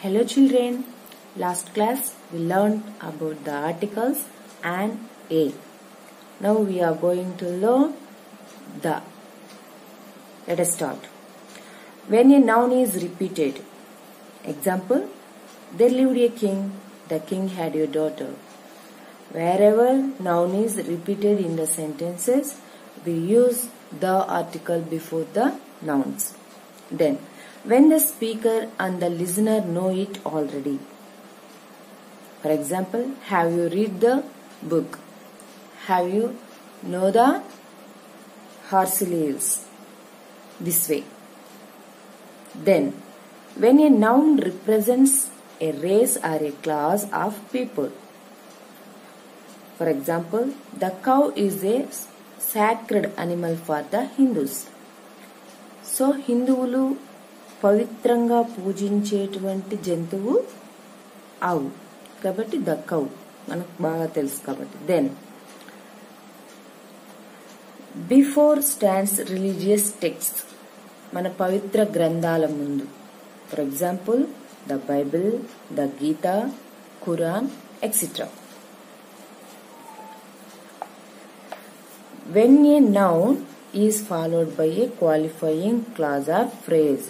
Hello children, last class we learned about the articles and a. Now we are going to learn the. Let us start. When a noun is repeated, example, there lived a king, the king had a daughter. Wherever noun is repeated in the sentences, we use the article before the nouns. Then, when the speaker and the listener know it already. For example, have you read the book? Have you know the horse leaves? This way. Then, when a noun represents a race or a class of people. For example, the cow is a sacred animal for the Hindus. So, హిందువులు పవిత్రంగా పూజించేటువంటి జంతువు ఆవు కాబట్టి the cow మనకు బాగా తెలుసు కాబట్టి. Then before stands religious text మన పవిత్ర గ్రంథాల ముందు. For example the Bible, the Gita, Quran etcetera. When a noun is followed by a qualifying clause or phrase.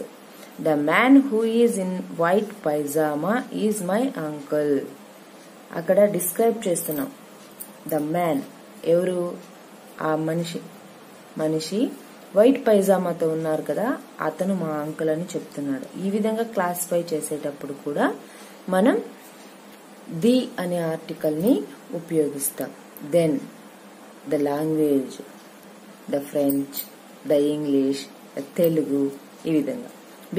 The man who is in white pajama is my uncle. అక్కడ describe చేస్తున్నాం. The man ఎవరు? ఆ మనిషి white పైజామాతో ఉన్నారు కదా, అతను మా uncle అని చెప్తున్నాడు. ఈ విధంగా క్లాసిఫై చేసేటప్పుడు కూడా మనం ది అనే ఆర్టికల్ ని ఉపయోగిస్తాం. Then the language, the French, the English, the Telugu, ఈ విధంగా.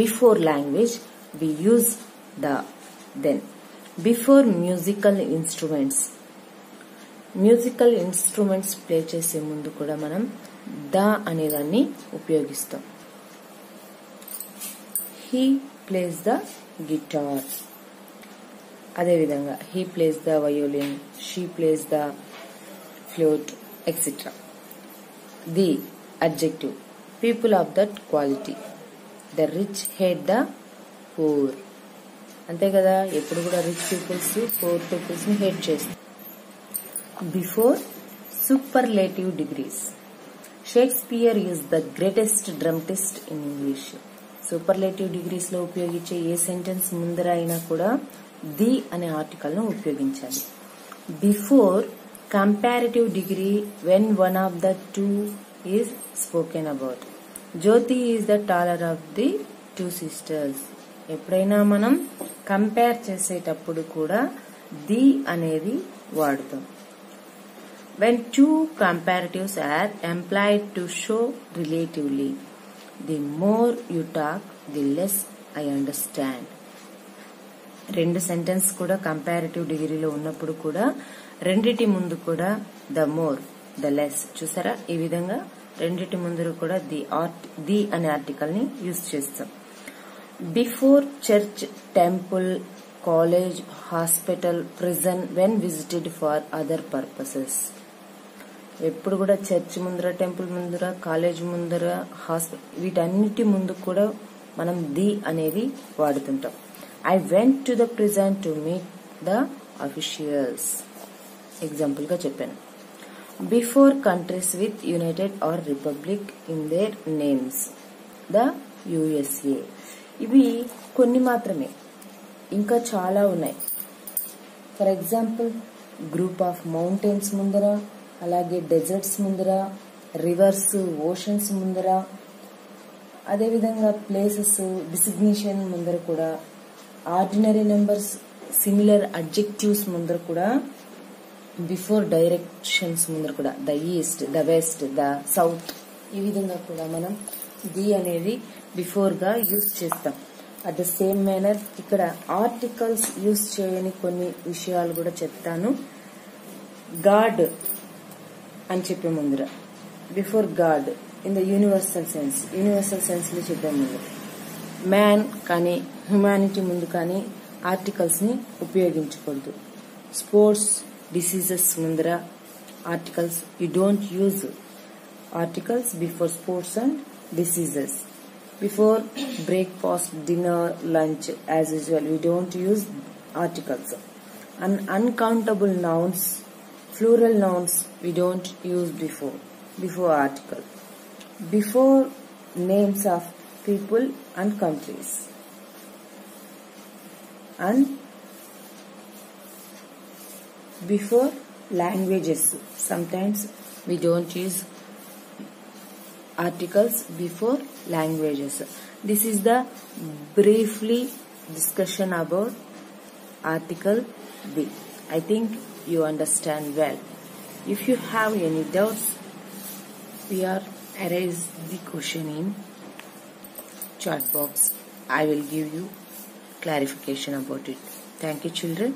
Before language, we use the. Then, before musical instruments. Musical instruments play చేసే ముందు కూడా మనం ద అనేదాన్ని ఉపయోగిస్తాం. He plays the guitar. అదేవిధంగా he plays the violin, she plays the flute, etc. The adjective, people of that quality. The rich hate the poor. అంతే కదా, ఎప్పుడు కూడా రిచ్ పీపుల్స్ పూర్ పీపుల్స్ ని హేట్ చేస్తారు. Before superlative degrees. Shakespeare is the greatest dramatist in English. Superlative degrees లో ఉపయోగించే ఏ sentence ముందర అయినా కూడా ది అనే ఆర్టికల్ ను ఉపయోగించాలి. Before comparative degree, when one of the two is spoken about. Jyoti is the taller of the two sisters. ఎప్పుడైనా మనం కంపేర్ చేసేటప్పుడు కూడా ది అనేది వాడుతాం. When two comparatives are employed to show relatively, the more you talk, the less I understand. రెండు sentence కూడా comparative డిగ్రీలో ఉన్నప్పుడు కూడా రెండిటి ముందు కూడా ద మోర్, ద లెస్. చూసారా, ఈ విధంగా రెండిటి ముందు కూడా ది అనే ఆర్టికల్ ని యూజ్ చేస్తాం. Before church, temple, college, hospital, prison, when visited for other purposes. ఎప్పుడు కూడా చర్చ్ ముందర, టెంపుల్ ముందర, కాలేజ్ ముందర, హాస్పిటల్, వీటన్నిటి ముందు కూడా మనం ది అనేది వాడుతుంటాం. I went to the prison to meet the officials. Example గా చెప్పాను. Before countries with united or republic in their names. The USA. ఇవి కొన్ని మాత్రమే, ఇంకా చాలా ఉన్నాయి. For example group of mountains ముందర, అలాగే డెజర్ట్స్ ముందర, రివర్స్, ఓషన్స్ ముందర, అదేవిధంగా ప్లేసెస్ డిసిగ్నేషన్ ముందర కూడా, ఆర్డినరీ నెంబర్స్, సిమిలర్ అడ్జెక్టివ్స్ ముందర కూడా, బిఫోర్ డైరెక్షన్స్ ముందర కూడా, the east, the west, the south, ఈ విధంగా కూడా మనం ది అనేది బిఫోర్ గా యూజ్ చేస్తాం. అట్ ద సేమ్ మేనర్ ఇక్కడ ఆర్టికల్స్ యూజ్ చేయని కొన్ని విషయాలు కూడా చెప్తాను. గాడ్ అని చెప్పే ముందర, before God in the universal sense లో చెప్పే ముందు. మ్యాన్ కానీ హ్యుమానిటీ ముందు కానీ ఆర్టికల్స్ ని ఉపయోగించకూడదు. స్పోర్ట్స్, డిసీజెస్ ముందర articles, you don't use articles before sports and diseases. Before breakfast, dinner, lunch, as usual, we don't use articles. And uncountable nouns, plural nouns, we don't use before article. Before names of people and countries. And before languages, sometimes we don't use articles before languages. This is the briefly discussion about article be. I think you understand well. If you have any doubts, we are erase the question in chat box. I will give you clarification about it. Thank you, children.